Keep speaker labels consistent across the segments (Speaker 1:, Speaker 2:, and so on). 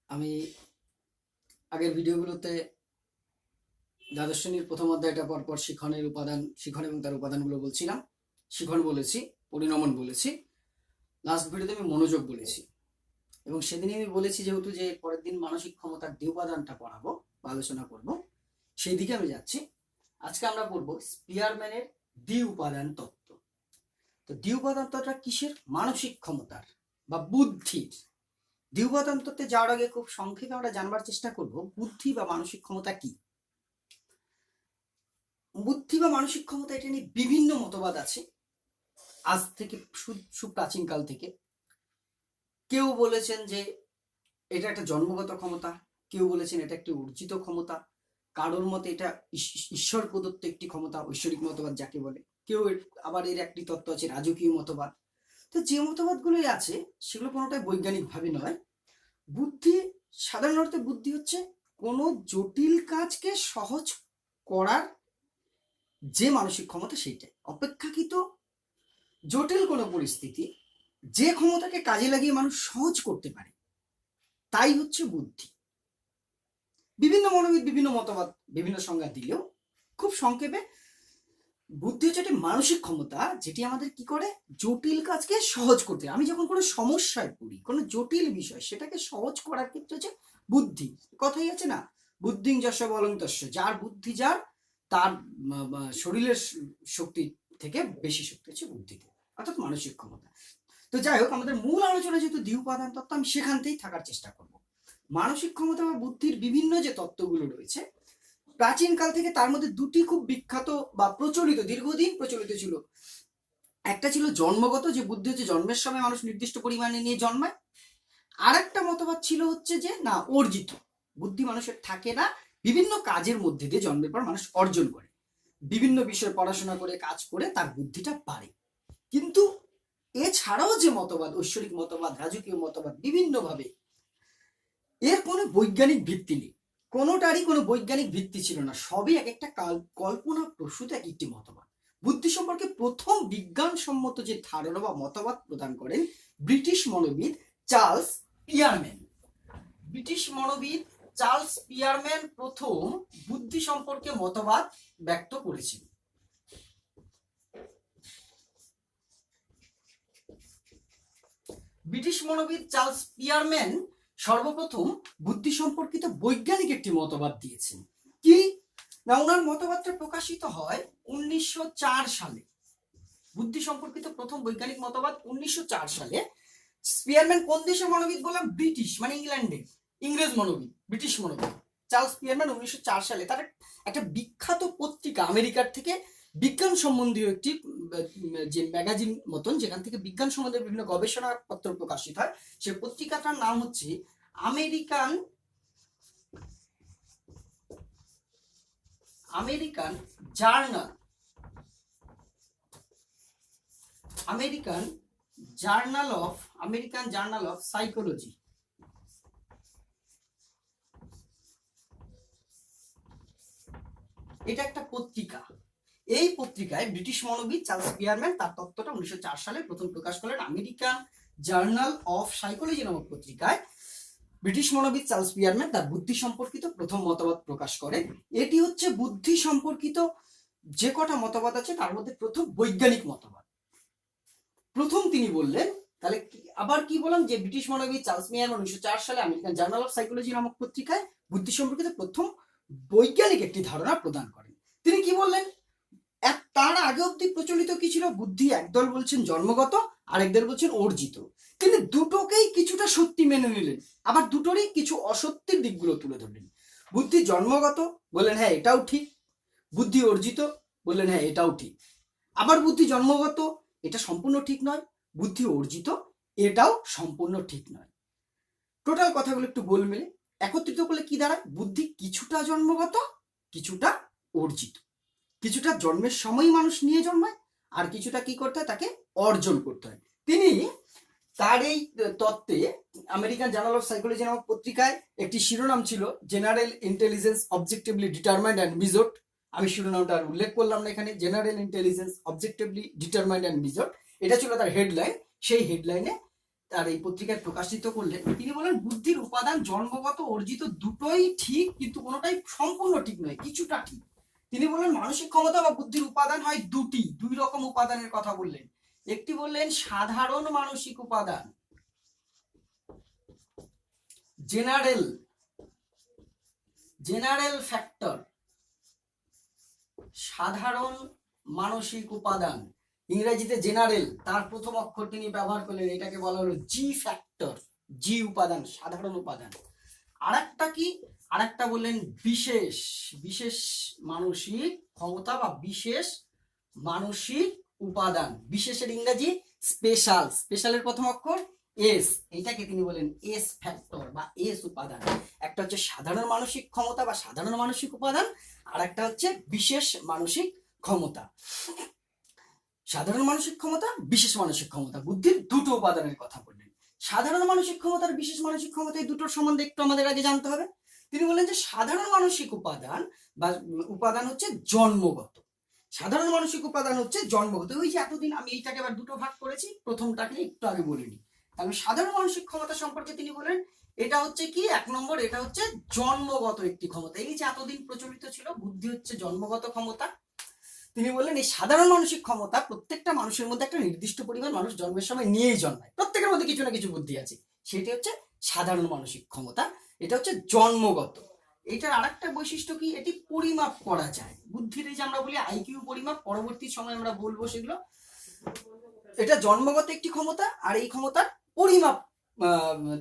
Speaker 1: আমি আগের ভিডিওগুলোতে দ্বাদশ শ্রেণীর প্রথম অধ্যায়টা পরপর শিখন এবং তার উপাদানগুলো বলছিলাম। শিখন বলেছি, পরিণমন বলেছি, লাস্ট ভিডিওতে আমি মনোযোগ বলেছি। এবং সেদিনই আমি বলেছি যেহেতু যে পরের দিন মানসিক ক্ষমতার দ্বি উপাদানটা পড়াবো বা আলোচনা করব, সেই দিকে আমি যাচ্ছি। আজকে আমরা পড়বো স্পিয়ারম্যানের দ্বি উপাদান তত্ত্ব। তো দ্বি উপাদান তত্ত্বটা কিসের? মানসিক ক্ষমতার বা বুদ্ধির। দ্বি উপাদান তত্ত্বে যাওয়ার আগে খুব সংক্ষেপে আমরা জানবার চেষ্টা করব বুদ্ধি বা মানসিক ক্ষমতা কি। বুদ্ধি বা মানসিক ক্ষমতা এটা নিয়ে বিভিন্ন মতবাদ আছে আজ থেকে সুপ্রাচীন কাল থেকে। কেউ বলেছেন যে এটা একটা জন্মগত ক্ষমতা, কেউ বলেছেন এটা একটি অর্জিত ক্ষমতা, কারোর মতে এটা ঈশ্বর প্রদত্ত একটি ক্ষমতা, ঐশ্বরিক মতবাদ যাকে বলে। কেউ আবার এর একটি তত্ত্ব আছে রাজকীয় মতবাদ। তো যে মতবাদগুলোই আছে সেগুলো কোনোটাই বৈজ্ঞানিকভাবে নয়। বুদ্ধি, সাধারণ অর্থে বুদ্ধি হচ্ছে কোনো জটিল কাজকে সহজ করার যে মানসিক ক্ষমতা, সেইটাই। অপেক্ষাকৃত জটিল কোনো পরিস্থিতি যে ক্ষমতাকে কাজে লাগিয়ে মানুষ সহজ করতে পারে, তাই হচ্ছে বুদ্ধি। বিভিন্ন মনোবিদ বিভিন্ন মতবাদ বিভিন্ন সংজ্ঞা দিলেও খুব সংক্ষেপে বুদ্ধি হচ্ছে একটি মানসিক ক্ষমতা যেটি আমাদের কি করে, জটিল কাজকে সহজ করতে। আমি যখন কোনো সমস্যায় পড়ি, কোনো জটিল বিষয়, সেটাকে সহজ করার ক্ষেত্রে হচ্ছে বুদ্ধি। কথাই আছে না, বুদ্ধিং যশ বলং তস্য, যার বুদ্ধি যার, তার শরীরের শক্তি থেকে বেশি শক্তি হচ্ছে বুদ্ধিতে, অর্থাৎ মানসিক ক্ষমতা। তো যাই হোক, আমাদের মূল আলোচনা যেহেতু দ্বি উপাদান তত্ত্ব, আমি সেখানতেই থাকার চেষ্টা করব। মানসিক ক্ষমতা বা বুদ্ধির বিভিন্ন যে তত্ত্বগুলো রয়েছে প্রাচীনকাল থেকে, তার মধ্যে দুটি খুব বিখ্যাত বা প্রচলিত, দীর্ঘদিন প্রচলিত ছিল। একটা ছিল জন্মগত, যে বুদ্ধি হচ্ছে জন্মের সময় মানুষ নির্দিষ্ট পরিমাণে নিয়ে জন্মায়। আর একটা মতবাদ ছিল হচ্ছে যে না, অর্জিত বুদ্ধি মানুষের থাকে না, বিভিন্ন কাজের মধ্যে দিয়ে জন্মের পর মানুষ অর্জন করে, বিভিন্ন বিষয়ে পড়াশোনা করে কাজ করে তার বুদ্ধিটা বাড়ে। কিন্তু এছাড়াও যে মতবাদ, ঐশ্বরিক মতবাদ, রাজকীয় মতবাদ, বিভিন্নভাবে এর কোনো বৈজ্ঞানিক ভিত্তি নেই, কোনোটারই কোনো বৈজ্ঞানিক ভিত্তি ছিল না, সবই এক একটা কল্পনা প্রসূত এক একটি মতবাদ। বুদ্ধি সম্পর্কে প্রথম বিজ্ঞানসম্মত যে ধারণা বা মতবাদ প্রদান করেন ব্রিটিশ মনোবিদ চার্লস পিয়ারম্যান। ব্রিটিশ মনোবিদ চার্লস পিয়ারম্যান প্রথম বুদ্ধি সম্পর্কে মতবাদ ব্যক্ত করেছেন। ব্রিটিশ মনোবিদ চার্লস পিয়ারম্যান সর্বপ্রথম বুদ্ধি সম্পর্কিত বৈজ্ঞানিক একটি মতবাদ দিয়েছেন। কি না, ওনার মতবাদটা প্রকাশিত হয় 1904 সালে। বুদ্ধি সম্পর্কিত প্রথম বৈজ্ঞানিক মতবাদ 1904 সালে। স্পিয়ারম্যান কোন দেশের মনোবিদ বললাম? ব্রিটিশ, মানে ইংল্যান্ডের, ইংরেজ মনোবিদ, ব্রিটিশ মনোবিদ। চার্লস পিয়ারম্যান 1904 সালে তার একটা বিখ্যাত পত্রিকা, আমেরিকার থেকে বিজ্ঞান সম্বন্ধীয় একটি যে ম্যাগাজিন মতন, যেখান থেকে বিজ্ঞান সম্বন্ধে বিভিন্ন গবেষণাপত্র প্রকাশিত হয়, সেই পত্রিকাটার নাম হচ্ছে American journal, American journal of psychology. এটা একটা পত্রিকা। এই পত্রিকায় ব্রিটিশ মনোবিদ চার্লস পিয়ারম্যান তার তত্ত্বটা 1904 সালে প্রথম প্রকাশ করলেন। আমেরিকান জার্নাল অফ সাইকোলজি নামক পত্রিকায় ব্রিটিশ মনোবিদ চার্লস পিয়ারম্যান তার বুদ্ধি সম্পর্কিত প্রথম মতবাদ প্রকাশ করেন। এটি হচ্ছে বুদ্ধি সম্পর্কিত যে কটা মতবাদ আছে তার মধ্যে প্রথম বৈজ্ঞানিক মতবাদ। প্রথম তিনি বললেন, তাহলে আবার কি বললাম, যে ব্রিটিশ মনোবিদ চার্লস পিয়ারম্যান 1904 সালে আমেরিকান জার্নাল অফ সাইকোলজি নামক পত্রিকায় বুদ্ধি সম্পর্কিত প্রথম বৈজ্ঞানিক একটি ধারণা প্রদান করেন। তিনি কি বললেন? তার আগে অব্দি প্রচলিত কি ছিল? বুদ্ধি একদল বলছেন জন্মগত, আরেকদল বলছেন অর্জিত। তিনি দুটোকেই কিছুটা সত্যি মেনে নিলেন, আবার দুটোরই কিছু অসত্যের দিকগুলো তুলে ধরলেন। বুদ্ধি জন্মগত বললেন হ্যাঁ এটাও ঠিক, বুদ্ধি অর্জিত বললেন হ্যাঁ এটাও ঠিক। আবার বুদ্ধি জন্মগত এটা সম্পূর্ণ ঠিক নয়, বুদ্ধি অর্জিত এটাও সম্পূর্ণ ঠিক নয়। টোটাল কথাগুলো একটু গোল মেলে একত্রিত করলে কি দাঁড়ায়? বুদ্ধি কিছুটা জন্মগত, কিছুটা অর্জিত। কিছুটা জন্মের সময়ই মানুষ নিয়ে জন্মায়, আর কিছুটা কি করতে হয়, তাকে অর্জন করতে হয়। তিনি তার এই তত্ত্বে আমেরিকান জার্নাল অফ সাইকোলজি নামক পত্রিকায় একটি শিরোনাম ছিল general intelligence objectively determined and measured. আমি শিরোনামটা আর উল্লেখ করলাম না এখানে। General intelligence objectively determined and measured, এটা ছিল তার হেডলাইন। সেই হেডলাইনে তার এই পত্রিকায় প্রকাশিত করলেন, তিনি বলেন বুদ্ধির উপাদান জন্মগত অর্জিত দুটোই ঠিক, কিন্তু কোনোটাই সম্পূর্ণ ঠিক নয়, কিছুটা ঠিক। তিনি বললেন মানসিক ক্ষমতা বা বুদ্ধির উপাদান হয় দুটি, দুই রকম উপাদানের কথা বললেন। একটি বললেন সাধারণ মানসিক উপাদান, জেনারেল ফ্যাক্টর, সাধারণ মানসিক উপাদান, ইংরেজিতে জেনারেল, তার প্রথম অক্ষর তিনি ব্যবহার করলেন, এটাকে বলা হলো জি ফ্যাক্টর, জি উপাদান, সাধারণ উপাদান। আরেকটা কি, আরেকটা বললেন বিশেষ, বিশেষ মানসিক ক্ষমতা বা বিশেষ মানসিক উপাদান। বিশেষের ইংরেজি স্পেশাল, স্পেশালের প্রথম অক্ষর এস, এইটাকে তিনি বলেন এস ফ্যাক্টর বা এস উপাদান। একটা হচ্ছে সাধারণ মানসিক ক্ষমতা বা সাধারণ মানসিক উপাদান, আর একটা হচ্ছে বিশেষ মানসিক ক্ষমতা। সাধারণ মানসিক ক্ষমতা, বিশেষ মানসিক ক্ষমতা, বুদ্ধির দুটো উপাদানের কথা বললেন। সাধারণ মানসিক ক্ষমতা আর বিশেষ মানসিক ক্ষমতা, এই দুটোর সম্বন্ধে একটু আমাদের আগে জানতে হবে। তিনি বললেন যে সাধারণ মানসিক উপাদান বা উপাদান হচ্ছে জন্মগত, সাধারণ মানসিক উপাদান হচ্ছে জন্মগত। ওই যে এতদিন আমি এইটাকে আবার দুটো ভাগ করেছি, প্রথমটাকে একটু আগে বলিনি। তাহলে সাধারণ মানসিক ক্ষমতা সম্পর্কে তিনি বলেন এটা হচ্ছে কি, এক নম্বর এটা হচ্ছে জন্মগত একটি ক্ষমতা। এই যে এতদিন প্রচলিত ছিল বুদ্ধি হচ্ছে জন্মগত ক্ষমতা, তিনি বললেন এই সাধারণ মানসিক ক্ষমতা প্রত্যেকটা মানুষের মধ্যে একটা নির্দিষ্ট পরিমাণ মানুষ জন্মের সময় নিয়েই জন্মায়, প্রত্যেকের মধ্যে কিছু না কিছু বুদ্ধি আছে, সেটি হচ্ছে সাধারণ মানসিক ক্ষমতা, এটা হচ্ছে জন্মগত। এটার আরেকটা বৈশিষ্ট্য কি, এটি পরিমাপ করা যায়। বুদ্ধির এই যে আমরা বলি আইকিউ পরিমাপ, পরবর্তী সময় আমরা বলবো সেগুলো। এটা জন্মগত একটি ক্ষমতা, আর এই ক্ষমতার পরিমাপ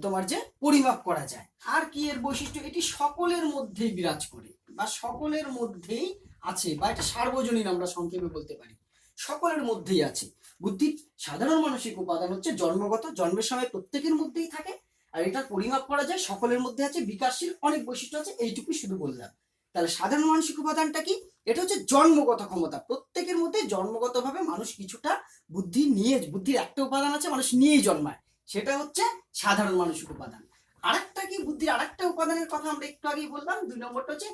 Speaker 1: তোমার যে পরিমাপ করা যায়। আর কি এর বৈশিষ্ট্য, এটি সকলের মধ্যেই বিরাজ করে বা সকলের মধ্যেই আছে, বা এটা সার্বজনীন আমরা সংক্ষেপে বলতে পারি, সকলের মধ্যেই আছে। বুদ্ধির সাধারণ মানসিক উপাদান হচ্ছে জন্মগত, জন্মের সময় প্রত্যেকের মধ্যেই থাকে, আর এটা পরিমাপ করা যায়, সকলের মধ্যে আছে, বিকাশশীল, অনেক বৈশিষ্ট্য আছে, এইটুকুই শুধু বললাম। তাহলে সাধারণ মানসিক উপাদানটা কি, এটা হচ্ছে জন্মগত ক্ষমতা, প্রত্যেকের মধ্যে জন্মগতভাবে মানুষ কিছুটা বুদ্ধি নিয়ে, বুদ্ধির একটা উপাদান আছে মানুষ নিয়েই জন্মায়, সেটা হচ্ছে সাধারণ মানসিক উপাদান। আরেকটা কি, বুদ্ধির আরেকটা উপাদানের কথা আমরা একটু আগেই বললাম, দুই নম্বরটা হচ্ছে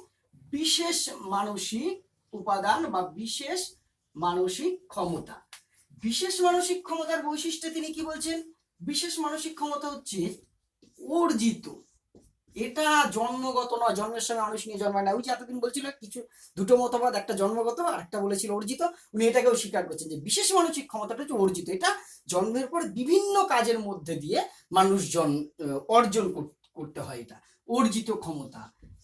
Speaker 1: বিশেষ মানসিক উপাদান বা বিশেষ মানসিক ক্ষমতা। বিশেষ মানসিক ক্ষমতার বৈশিষ্ট্য তিনি কি বলছেন, বিশেষ মানসিক ক্ষমতা হচ্ছে অর্জিত, এটা জন্মগত নয়, জন্মের সময় মানুষ নিয়ে জন্মায় না। ওই যে এতদিন বলছিল কিছু দুটো মতবাদ, একটা জন্মগত আর একটা বলেছিল অর্জিত, উনি এটাকেও স্বীকার করছেন যে বিশেষ মানসিক ক্ষমতাটা হচ্ছে অর্জিত, এটা জন্মের পর বিভিন্ন কাজের মধ্যে দিয়ে মানুষ অর্জন করতে হয়, এটা অর্জিত ক্ষমতা।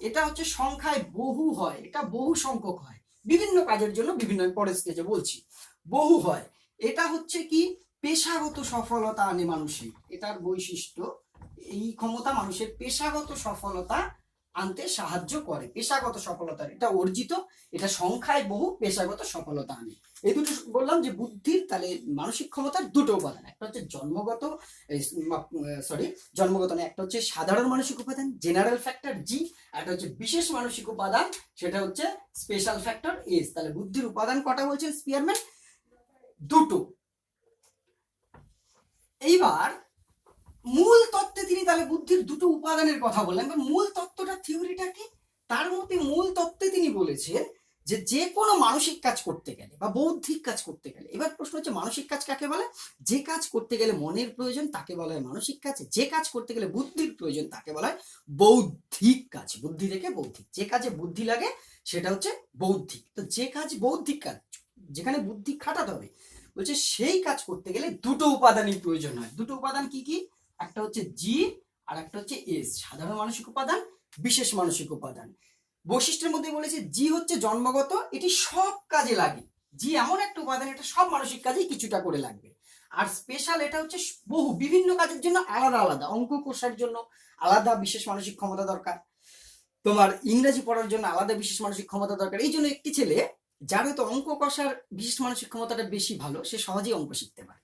Speaker 1: এটা হচ্ছে সংখ্যায় বহু হয়, এটা বহু সংখ্যক হয়, বিভিন্ন কাজের জন্য বিভিন্ন, পরের স্টেজে বলছি, বহু হয়। এটা হচ্ছে কি পেশাগত সফলতা আনে মানুষের, এটার বৈশিষ্ট্য, এই ক্ষমতা মানুষের পেশাগত সফলতা আনতে সাহায্য করে, পেশাগত সফলতা, এটা অর্জিত, এটা সংখ্যায় বহু, পেশাগত সফলতা আনে। এই দুটো বললাম যে বুদ্ধির তাহলে মানসিক ক্ষমতার দুটো উপাদান, একটা হচ্ছে জন্মগত, জন্মগত না, একটা হচ্ছে সাধারণ মানসিক উপাদান জেনারেল ফ্যাক্টর জি, একটা হচ্ছে বিশেষ মানসিক উপাদান সেটা হচ্ছে স্পেশাল ফ্যাক্টর এস। তাহলে বুদ্ধির উপাদান কটা বলছেন স্পিয়ারম্যান, দুটো। এইবার মূল তত্ত্বে তিনি তাহলে বুদ্ধির দুটো উপাদানের কথা বললেন, মূল তত্ত্বটা, থিওরিটা কি, তার মধ্যে মূল তত্ত্বে তিনি বলেছেন যে যে কোনো মানসিক কাজ করতে গেলে বা বৌদ্ধিক কাজ করতে গেলে, এবার প্রশ্ন হচ্ছে মানসিক কাজ কাকে বলে, যে কাজ করতে গেলে মনের প্রয়োজন তাকে বলা হয় মানসিক কাজ, যে কাজ করতে গেলে বুদ্ধির প্রয়োজন তাকে বলা হয় বৌদ্ধিক কাজ। বুদ্ধি থেকে বৌদ্ধিক, যে কাজে বুদ্ধি লাগে সেটা হচ্ছে বৌদ্ধিক। তো যে কাজ বৌদ্ধিক কাজ, যেখানে বুদ্ধি খাটাতে হবে, বলছে সেই কাজ করতে গেলে দুটো উপাদানই প্রয়োজন হয়। দুটো উপাদান কি কি, একটা হচ্ছে জি আর একটা হচ্ছে এস, সাধারণ মানসিক উপাদান, বিশেষ মানসিক উপাদান। বৈশিষ্ট্যের মধ্যে বলেছে জি হচ্ছে জন্মগত, এটি সব কাজে লাগে, জি এমন একটা উপাদান এটা সব মানসিক কাজেই কিছুটা করে লাগবে। আর স্পেশাল, এটা হচ্ছে বহু, বিভিন্ন কাজের জন্য আলাদা আলাদা, অঙ্ক কষার জন্য আলাদা বিশেষ মানসিক ক্ষমতা দরকার, তোমার ইংরেজি পড়ার জন্য আলাদা বিশেষ মানসিক ক্ষমতা দরকার। এই জন্য একটি ছেলে যার হয়তো অঙ্ক কষার বিশেষ মানসিক ক্ষমতাটা বেশি ভালো, সে সহজেই অঙ্ক শিখতে পারে,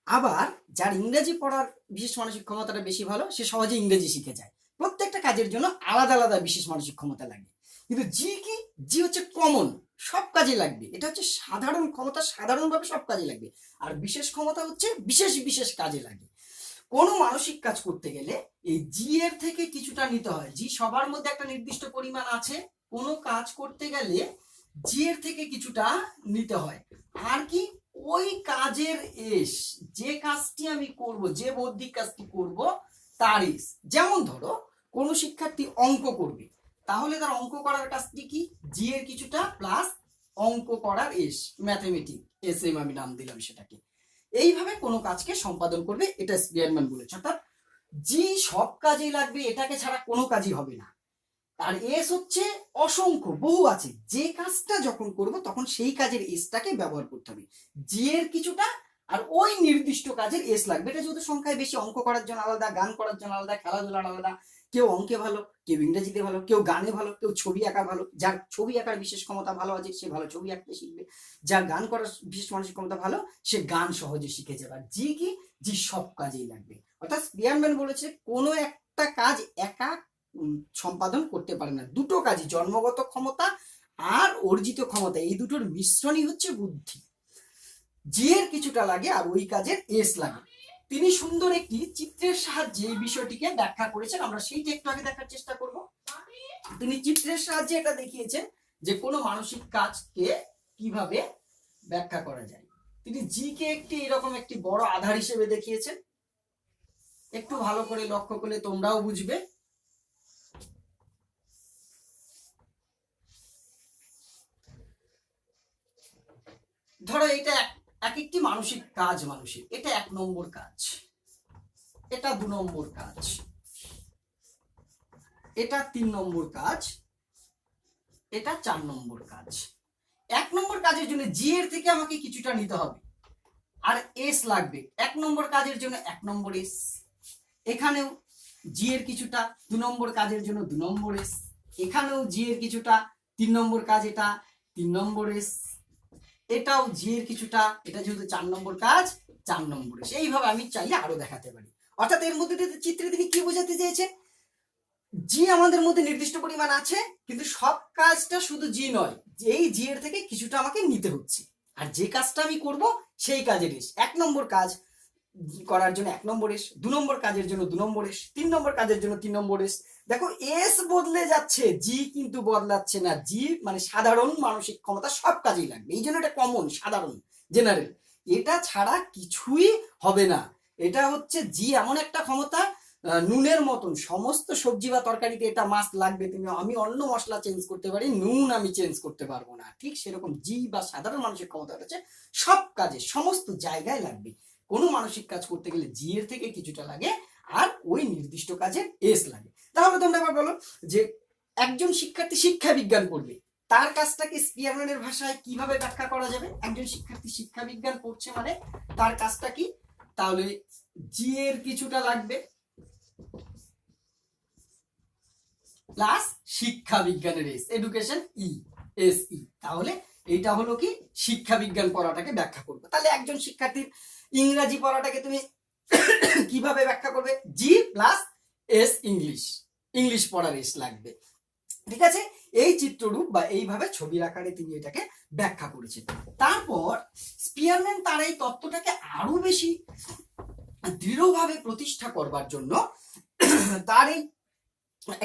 Speaker 1: আবার যার ইংরেজি পড়ার বিশেষ মানসিক ক্ষমতাটা বেশি ভালো, সে সহজে ইংরেজি শিখে যায়। প্রত্যেকটা কাজের জন্য আলাদা আলাদা বিশেষ মানসিক ক্ষমতা লাগে। কিন্তু জি কি, জি হচ্ছে কমন, সব কাজে লাগবে, এটা হচ্ছে সাধারণ ক্ষমতা, সাধারণভাবে সব কাজে লাগবে। আর বিশেষ ক্ষমতা হচ্ছে বিশেষ বিশেষ কাজে লাগে। কোনো মানসিক কাজ করতে গেলে এই জি এর থেকে কিছুটা নিতে হয়, জি সবার মধ্যে একটা নির্দিষ্ট পরিমাণ আছে, কোনো কাজ করতে গেলে জি এর থেকে কিছুটা নিতে হয়। আর কি ওই কাজের এস, যে কাজটি আমি করব, যে বৌদ্ধিক কাজটি করব তার এস। যেমন ধরো কোনো শিক্ষার্থী অঙ্ক করবে, তাহলে তার অঙ্ক করার কাজটি কি, জি এর কিছুটা প্লাস অঙ্ক করার এস, ম্যাথমেটিক এস এম আমি নাম দিলাম সেটাকে। এইভাবে কোনো কাজকে সম্পাদন করবে, এটা স্পিয়ারম্যান বলেছে। অর্থাৎ জি সব কাজেই লাগবে, এটাকে ছাড়া কোনো কাজই হবে না। আর এস হচ্ছে অসংখ্য, বহু আছে, যে কাজটা যখন করব তখন সেই কাজের এসটাকে ব্যবহার করতে হবে। জি এর কিছুটা আর ওই নির্দিষ্ট কাজের এস লাগবে। এটা যেহেতু সংখ্যায় বেশি, অঙ্ক করার জন্য আলাদা, গান করার জন্য আলাদা, খেলাধুলার আলাদা। কেউ অঙ্কে ভালো, কেউ ইংরেজিতে ভালো, কেউ গানে ভালো, কেউ ছবি আঁকা ভালো। যার ছবি আঁকার বিশেষ ক্ষমতা ভালো আছে সে ভালো ছবি আঁকতে শিখবে, যার গান করার বিশেষ মানসিক ক্ষমতা ভালো সে গান সহজে শিখে যাবে। আর জি কি, জি সব কাজেই লাগবে। অর্থাৎ স্পিয়ারম্যান বলেছে কোনো একটা কাজ একা সম্পাদন করতে পারে না, দুটো কাজই, জন্মগত ক্ষমতা আর অর্জিত ক্ষমতা, এই দুটোর মিশ্রণই হচ্ছে বুদ্ধি। জি এর কিছুটা লাগে আর ওই কাজের এস লাগে। তিনি সুন্দর একটি চিত্রের সাহায্যে এই বিষয়টিকে ব্যাখ্যা করেছেন, আমরা সেইটা একটু আগে দেখার চেষ্টা করব। তিনি চিত্রের সাহায্যে এটা দেখিয়েছেন যে কোনো মানসিক কাজকে কিভাবে ব্যাখ্যা করা যায়। তিনি জি কে একটি এরকম একটি বড় আধার হিসেবে দেখিয়েছেন, একটু ভালো করে লক্ষ্য করলে তোমরাও বুঝবে। ধরো এটা এক একটি মানসিক কাজ মানুষের, এটা 1 নম্বর কাজ, এটা 2 নম্বর কাজ, এটা 3 নম্বর কাজ, এটা 4 নম্বর কাজ। 1 নম্বর কাজের জন্য জি এর থেকে আমাকে কিছুটা নিতে হবে আর এস লাগবে। 1 নম্বর কাজের জন্য 1 নম্বর এস, এখানেও জি এর কিছুটা, 2 নম্বর কাজের জন্য 2 নম্বর এস, এখানেও জি এর কিছুটা, 3 নম্বর কাজ এটা 3 নম্বর এস, এটাও জি এর কিছুটা, এটা যেহেতু 4 নম্বর কাজ 4 নম্বর এস। এইভাবে আমি চাইলে আরো দেখাতে পারি। অর্থাৎ এর মধ্যে চিত্রে তিনি কি বোঝাতে চেয়েছেন, জি আমাদের মধ্যে নির্দিষ্ট পরিমাণ আছে, কিন্তু সব কাজটা শুধু জি নয়, এই জি এর থেকে কিছুটা আমাকে নিতে হচ্ছে। আর যে কাজটা আমি করব সেই কাজের এস, 1 নম্বর কাজ করার জন্য 1 নম্বর এস, 2 নম্বর কাজের জন্য 2 নম্বর এস, 3 নম্বর কাজের জন্য 3 নম্বর এস। দেখো এস বদলে যাচ্ছে, জি কিন্তু বদলাচ্ছে না। জি মানে সাধারণ মানসিক ক্ষমতা, সব কাজেই লাগবে, এই জন্য এটা কমন, সাধারণ, জেনারেল, এটা ছাড়া কিছুই হবে না। এটা হচ্ছে জি এমন একটা ক্ষমতা, নুনের মতন সমস্ত সবজি বা তরকারিতে এটা মাস্ট লাগবে। আমি অন্য মশলা চেঞ্জ করতে পারি, নুন আমি চেঞ্জ করতে পারবো না। ঠিক সেরকম জি বা সাধারণ মানসিক ক্ষমতা হচ্ছে সব কাজে সমস্ত জায়গায় লাগবে। কোনো মানসিক কাজ করতে গেলে জি এর থেকে কিছুটা লাগে আর ওই নির্দিষ্ট কাজের এস লাগে। তাহলে তোমরা এবার বলো যে একজন শিক্ষার্থী শিক্ষা বিজ্ঞান পড়বে, তার কাজটাকে স্পিয়ারম্যানের ভাষায় কিভাবে ব্যাখ্যা করা যাবে। একজন শিক্ষার্থী শিক্ষা বিজ্ঞান পড়ছে মানে তার কাজটা কি, তাহলে জি এর কিছুটা লাগবে প্লাস শিক্ষা বিজ্ঞানের এস, এডুকেশন ই, এস ই। তাহলে এইটা হলো কি শিক্ষা বিজ্ঞান পড়াটাকে ব্যাখ্যা করবে। তাহলে একজন শিক্ষার্থীর ইংরেজি পড়াটাকে তুমি কিভাবে ব্যাখ্যা করবে, G plus S, English, English পড়ার এস লাগবে। ঠিক আছে, এই চিত্ররূপ বা এইভাবে ছবির আকারে তিনি এটাকে ব্যাখ্যা করেছেন। তারপর স্পিয়ারম্যান তার এই তত্ত্বটাকে আরো বেশি দৃঢ়ভাবে প্রতিষ্ঠা করবার জন্য তার এই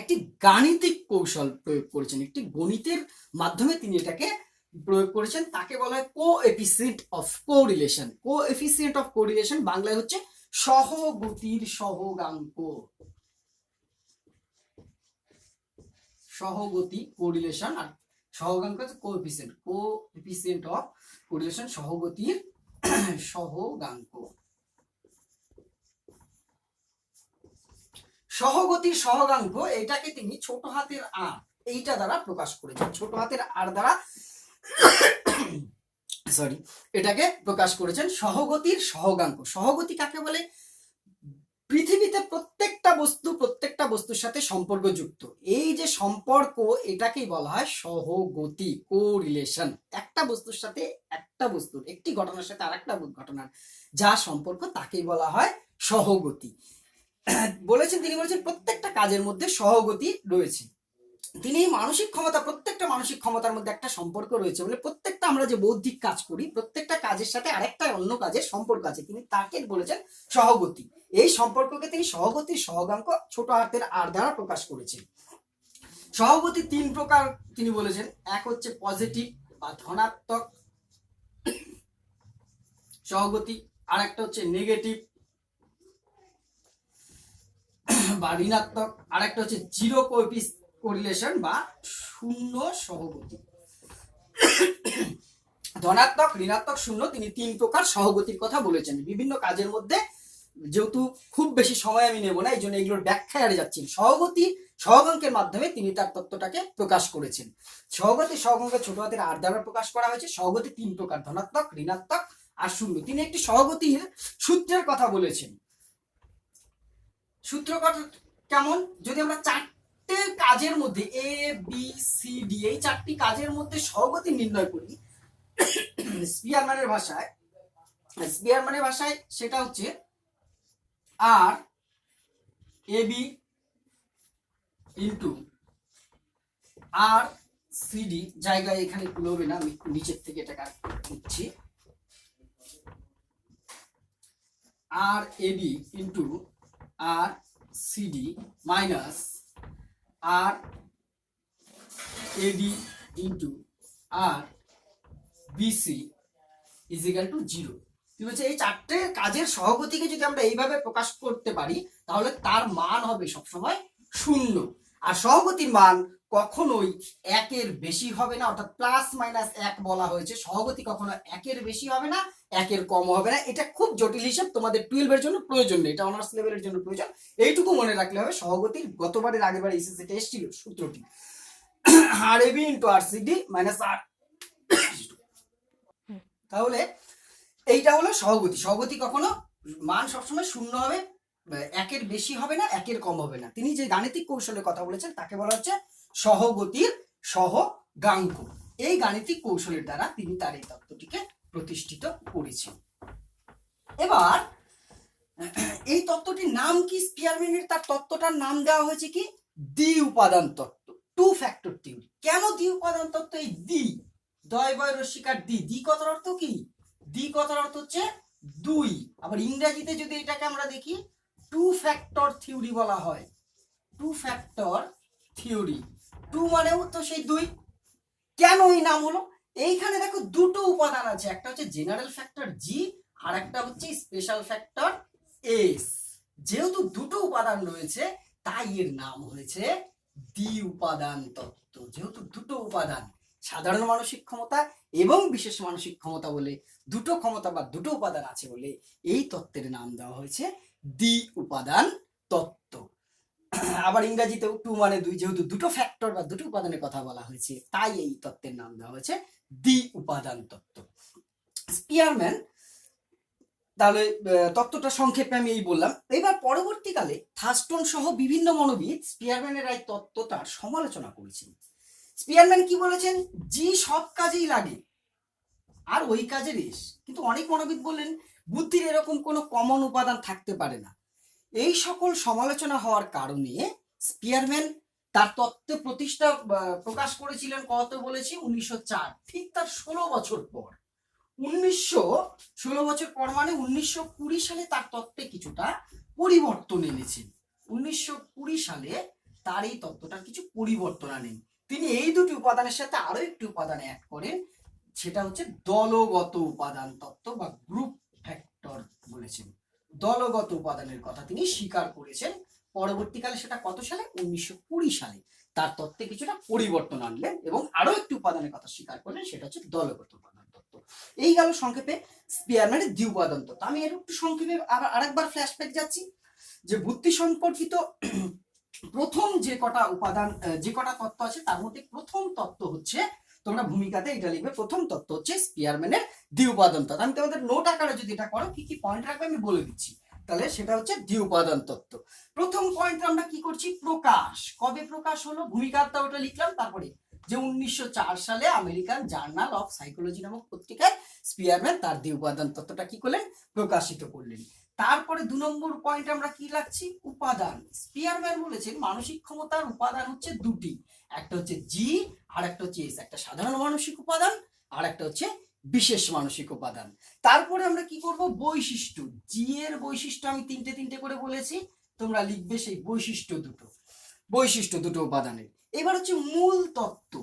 Speaker 1: একটি গাণিতিক কৌশল প্রয়োগ করেছেন, একটি গণিতের মাধ্যমে তিনি এটাকে প্রয়োগ করেছেন। তাকে বলা হয় coefficient of correlation. Coefficient of correlation বাংলায় হচ্ছে সহগতির সহগাঙ্ক। সহগতি কোরিলেশন আর সহগাঙ্ক হচ্ছে কোএফিসিয়েন্ট, কোএফিসিয়েন্ট অফ কোরিলেশন সহগতির সহগাঙ্ক। সহগতির সহগাঙ্ক এটাকে তিনি ছোট হাতের আর এইটা দ্বারা প্রকাশ করেছেন, ছোট হাতের আর দ্বারা এটাকে প্রকাশ করেছেন সহগতির সহগাঙ্ক। সহগতি কাকে বলে, পৃথিবীতে প্রত্যেকটা বস্তুর সাথে সম্পর্কযুক্ত এই যে সম্পর্ক, এটাকেই বলা হয় সহগতি, কোরিলেশন। একটা বস্তুর সাথে একটা বস্তুর, একটি ঘটনার সাথে আরেকটা ঘটনার যা সম্পর্ক তাকেই বলা হয় সহগতি। বলেছেন, তিনি বলেছেন প্রত্যেকটা কাজের মধ্যে সহগতি রয়েছে। তিনি মানসিক ক্ষমতা, প্রত্যেকটা মানসিক ক্ষমতার মধ্যে একটা সম্পর্ক রয়েছে বলে প্রত্যেকটা আমরা যে বৌদ্ধিক কাজ করি প্রত্যেকটা কাজের সাথে আরেকটা অন্য কাজের সম্পর্ক আছে, তিনি তাকে বলেছেন সহগতি। এই সম্পর্ককে তিনি সহগতির সহগাঙ্ক ছোট হাতের আর দ্বারা প্রকাশ করেছেন। সহগতি 3 প্রকার তিনি বলেছেন, এক হচ্ছে পজিটিভ বা ধনাত্মক, সহগতি, আর একটা হচ্ছে নেগেটিভ বা ঋণাত্মক, আর একটা হচ্ছে জিরো কোরিলেশন বা শূন্য সহগতি। ধনাত্মক, ঋণাত্মক, শূন্য, তিনি 3 প্রকার সহগতির কথা বলেছেন বিভিন্ন কাজের মধ্যে। যেহেতু খুব বেশি সময় আমি নেব না, এই জন্য এগুলোর ব্যাখ্যায় আর যাচ্ছি। সহগতি সহগাঙ্কের মাধ্যমে তিনি তার তত্ত্বটাকে প্রকাশ করেছেন। সহগতি সহগাঙ্কের ছোট হাতের আর দ্বারা প্রকাশ করা হয়েছে। সহগতি 3 প্রকার, ধনাত্মক, ঋণাত্মক আর শূন্য। তিনি একটি সহগতির সূত্রের কথা বলেছেন। সূত্র কথা কেমন? যদি আমরা 4টে কাজের মধ্যে এ বি সি ডি এই 4টি কাজের মধ্যে সহগতি নির্ণয় করি স্পিয়ারম্যানের ভাষায় সেটা হচ্ছে R A B into R CD, জায়গায় এখানে কুলোবে না, আমি নিচের থেকে এটা দিচ্ছি, R A B into R CD minus R AD into R BC is equal to 0। ঠিক আছে, এই 4টে কাজের সহগতিকে যদি আমরা এইভাবে প্রকাশ করতে পারি তাহলে তার মান হবে সবসময় 0। আর সহগতির মান কখনোই 1-এর বেশি হবে না, অর্থাৎ প্লাস মাইনাস 1 বলা হয়েছে। সহগতি কখনো 1-এর বেশি হবে না, 1-এর কম হবে না। এটা খুব জটিল হিসাব, তোমাদের 12-এর জন্য প্রয়োজন নেই, এটা অনার্স লেভেলের জন্য প্রয়োজন। এইটুকু মনে রাখলে হবে। সহগতির গতবারের আগেরবার এসএসসিতে এসেছিল সূত্রটি, আর AB into R CD minus আর। তাহলে এইটা হলো সহগতি। সহগতি কখনো মান সবসময় 0 হবে, 1-এর বেশি হবে না, 1-এর কম হবে না। তিনি যে গাণিতিক কৌশলের কথা বলেছেন তাকে বলা হচ্ছে সহগতির সহগাঙ্ক। এই গাণিতিক কৌশলের দ্বারা তিনি তার এই তত্ত্বটিকে প্রতিষ্ঠিত করেছেন। এবার এই তত্ত্বটির নাম কি? স্পিয়ারম্যানের তার তত্ত্বটার নাম দেওয়া হয়েছে কি? দ্বি উপাদান তত্ত্ব, 2 ফ্যাক্টর থিওরি। কেন দ্বি উপাদান তত্ত্ব? এই দ্বি, দয় বয় রস্যিকার দ্বি, দ্বি কথার অর্থ কি? দ্বি কথার অর্থ হচ্ছে 2। আবার ইংরেজিতে যদি এটাকে আমরা দেখি 2 ফ্যাক্টর থিওরি বলা হয়। 2 ফ্যাক্টর থিওরি, 2 মানেও তো সেই 2। কেন এই নাম হলো? এইখানে দেখো দুটো উপাদান আছে, একটা হচ্ছে জেনারেল ফ্যাক্টর জি আর একটা হচ্ছে স্পেশাল ফ্যাক্টর এস। যেহেতু দুটো উপাদান রয়েছে তাই এর নাম হয়েছে দ্বি উপাদান তত্ত্ব। যেহেতু দুটো উপাদান, সাধারণ মানসিক ক্ষমতা এবং বিশেষ মানসিক ক্ষমতা বলে দুটো ক্ষমতা বা দুটো উপাদান আছে বলে এই তত্ত্বের নাম দেওয়া হয়েছে দ্বি উপাদান তত্ত্ব। আবার ইংরেজিতেও 2 মানে 2, যেহেতু দুটো ফ্যাক্টর বা দুটো উপাদানের কথা বলা হয়েছে তাই এই তত্ত্বের নাম দেওয়া হয়েছে দ্বি উপাদান তত্ত্ব। স্পিয়ারম্যান, তাহলে তত্ত্বটা সংক্ষেপে আমি এই বললাম। এবার পরবর্তীকালে থার্স্টন সহ বিভিন্ন মনোবিদ স্পিয়ারম্যানের এই তত্ত্বটার সমালোচনা করেছেন। স্পিয়ারম্যান কি বলেছেন? জি সব কাজেই লাগে আর ওই কাজের এস। কিন্তু অনেক মনোবিদ বললেন বুদ্ধির এরকম কোনো কমন উপাদান থাকতে পারে না। এই সকল সমালোচনা হওয়ার কারণে স্পিয়ারম্যান তার তত্ত্ব প্রকাশ করেছিলেন কত বলেছি? 1904, ঠিক তার 16 বছর পর। 16 বছর পর মানে 1920 সালে তার তত্ত্বে কিছুটা পরিবর্তন এনেছেন। 1920 সালে তার এই তত্ত্বটার কিছু পরিবর্তন আনেন। তিনি এই দুটি উপাদানের সাথে আরো একটি উপাদান অ্যাড করেন, সেটা হচ্ছে দলগত উপাদান তত্ত্ব বা গ্রুপ ফ্যাক্টর বলেছেন। দলগত উপাদানের কথা তিনি স্বীকার করেছেন। পরবর্তীকালে সেটা কত সালে? 1920 সালে তার তত্ত্বে কিছুটা পরিবর্তন আনলেন এবং আরো একটি উপাদানের কথা স্বীকার করলেন, সেটা হচ্ছে দলগত উপাদান তত্ত্ব। এই গেল সংক্ষেপে স্পিয়ারম্যানের দ্বি উপাদান তত্ত্ব। আমি এর একটু সংক্ষেপে আরেকবার ফ্ল্যাশব্যাক যাচ্ছি যে বুদ্ধি সম্পর্কিত প্রথম যে কটা উপাদান, যে কটা তত্ত্ব আছে তার মধ্যে প্রথম তত্ত্ব হচ্ছে, তোমরা ভূমিকাতে এটা লিখবে, প্রথম তত্ত্ব হচ্ছে স্পিয়ারম্যানের দ্বি উপাদান তত্ত্ব। আমি তোমাদের নোট আকারে যদি এটা করো কি কি পয়েন্ট রাখবে আমি বলে দিচ্ছি। তাহলে সেটা হচ্ছে দ্বি উপাদান তত্ত্ব। প্রথম পয়েন্ট আমরা কি করছি? প্রকাশ। কবে প্রকাশ হলো? ভূমিকাটা ওটা লিখলাম, তারপরে যে 1904 সালে আমেরিকান জার্নাল অফ সাইকোলজি নামক পত্রিকায় স্পিয়ারম্যান তার দ্বি উপাদান তত্ত্বটা কি করলেন? প্রকাশিত করলেন। তারপরে 2 নম্বর পয়েন্ট আমরা কি রাখছি? উপাদান। স্পিয়ারম্যান বলেছেন মানসিক ক্ষমতার উপাদান হচ্ছে দুটি, একটা হচ্ছে জি আর একটা হচ্ছে এস। একটা সাধারণ মানসিক উপাদান আর একটা হচ্ছে বিশেষ মানসিক উপাদান। তারপরে আমরা কি করব? বৈশিষ্ট্য। জি এর বৈশিষ্ট্য আমি তিনটে করে বলেছি, তোমরা লিখবে সেই বৈশিষ্ট্য দুটো উপাদানের। এবার হচ্ছে মূল তত্ত্ব।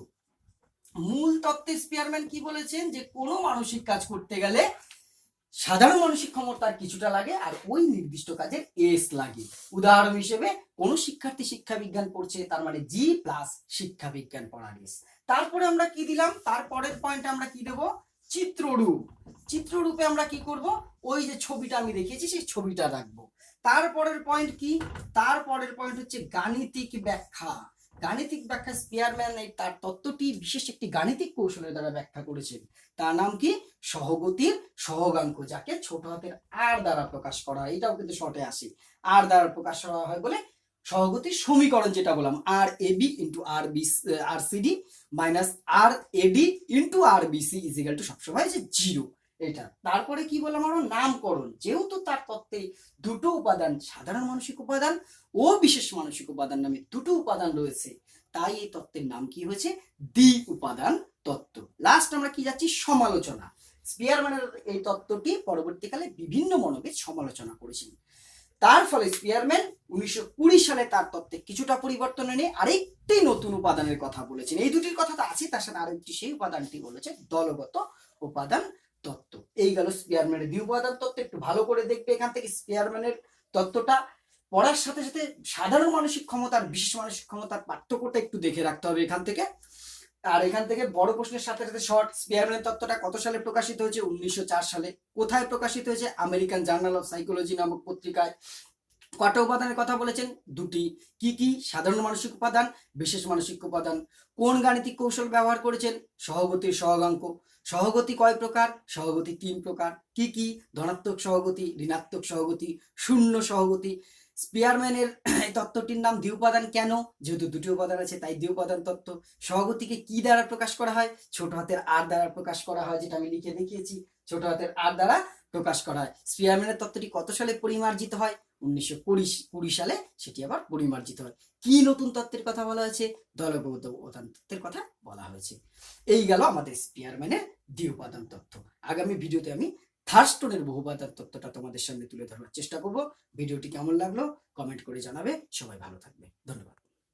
Speaker 1: মূল তত্ত্বে স্পিয়ারম্যান কি বলেছেন? যে কোনো মানসিক কাজ করতে গেলে সাধারণ মানসিক ক্ষমতার কিছুটা লাগে আর ওই নির্দিষ্ট কাজের এস লাগে। উদাহরণ হিসেবে কোনো শিক্ষার্থী শিক্ষা বিজ্ঞান পড়ছে, তার মানে জি প্লাস শিক্ষা বিজ্ঞান পড়ার এস। তারপরে আমরা কি দিলাম, তারপরের পয়েন্টে আমরা কি দেব, চিত্ররূপ। চিত্ররূপে আমরা কি করব, ওই যে ছবিটা আমি দেখিয়েছি সেই ছবিটা রাখবো। তারপরের পয়েন্ট কি, তারপরের পয়েন্ট হচ্ছে গাণিতিক ব্যাখ্যা। গাণিতিক ব্যাখ্যা স্পিয়ারম্যান এই তার তত্ত্বটি বিশেষ একটি গাণিতিক কৌশলের দ্বারা ব্যাখ্যা করেছেন। তার নাম কি, সহগতির সহগাঙ্ক, যাকে ছোট হাতের আর দ্বারা প্রকাশ করা হয়। এটাও কিন্তু শর্টে আসে, আর দ্বারা প্রকাশ করা হয় বলে সহগতির সমীকরণ যেটা বললাম, আর এবি ইন্টু আর বি আর CD minus R AD into R BC is equal two সবসময় যে 0। এটা তারপরে কি বললাম আমরা, নামকরণ। যেহেতু তার তত্ত্বে দুটো উপাদান, সাধারণ মানসিক উপাদান ও বিশেষ মানসিক উপাদান নামে দুটো উপাদান রয়েছে, তাই এই তত্ত্বের নাম কি হয়েছে, দ্বি উপাদান তত্ত্ব। লাস্ট আমরা কি যাচ্ছি, সমালোচনা। স্পিয়ারম্যানের এই তত্ত্বটি পরবর্তীকালে বিভিন্ন মনোবিদ সমালোচনা করেছেন। তার ফলে স্পিয়ারম্যান 1920 সালে তার তত্ত্বে কিছুটা পরিবর্তন এনে আরেকটি নতুন উপাদানের কথা বলেছেন। এই দুটির কথা তো আছে, তার সাথে আরেকটি সেই উপাদানটি বলেছে দলগত উপাদান তত্ত্ব। এই গেল স্পিয়ারম্যানের দ্বি উপাদান তত্ত্ব। একটু ভালো করে দেখবে এখান থেকে স্পিয়ারম্যানের তত্ত্বটা পড়ার সাথে সাথে সাধারণ মানসিক ক্ষমতা আর বিশেষ মানসিক ক্ষমতার পার্থক্যটা একটু দেখে রাখতে হবে এখান থেকে। আর এখান থেকে বড় প্রশ্নের সাথে সাথে শর্ট, স্পিয়ারম্যানের তত্ত্বটা কত সালে প্রকাশিত হয়েছে, 1904 সালে। কোথায় প্রকাশিত হয়েছে, আমেরিকান জার্নাল অফ সাইকোলজি নামক পত্রিকায়। কটা উপাদানের কথা বলেছেন, দুটি। কি কি, সাধারণ মানসিক উপাদান, বিশেষ মানসিক উপাদান। কোন গাণিতিক কৌশল ব্যবহার করেছেন, সহগতির সহগাঙ্ক। সহগতি কয় প্রকার, সহগতি 3 প্রকার। কি কি, ধনাত্মক সহগতি, ঋণাত্মক সহগতি, শূন্য সহগতি। স্পিয়ারম্যানের এই তত্ত্বটির নাম দ্বি উপাদান কেন, যেহেতু দুটি উপাদান আছে তাই দ্বি উপাদান তত্ত্ব। সহগতিকে কি দ্বারা প্রকাশ করা হয়, ছোট হাতের আর দ্বারা প্রকাশ করা হয়, যেটা আমি লিখে দেখিয়েছি, ছোট হাতের আর দ্বারা প্রকাশ করা হয়। স্পিয়ারম্যানের তত্ত্বটি কত সালে পরিমার্জিত হয়, 1920 সালে সেটি আবার পরিমার্জিত হয়। কি নতুন তত্ত্বের কথা বলা হয়েছে, দলগত উপাদান তত্ত্বের কথা বলা হয়েছে। এই গেল আমাদের স্পিয়ারম্যানের দ্বি উপাদান তত্ত্ব। আগামী ভিডিওতে আমি থার্স্টনের বহু উপাদান তত্ত্বটা তোমাদের সামনে তুলে ধরার চেষ্টা করব। ভিডিওটি কেমন লাগলো কমেন্ট করে জানাবে। সবাই ভালো থাকবে, ধন্যবাদ।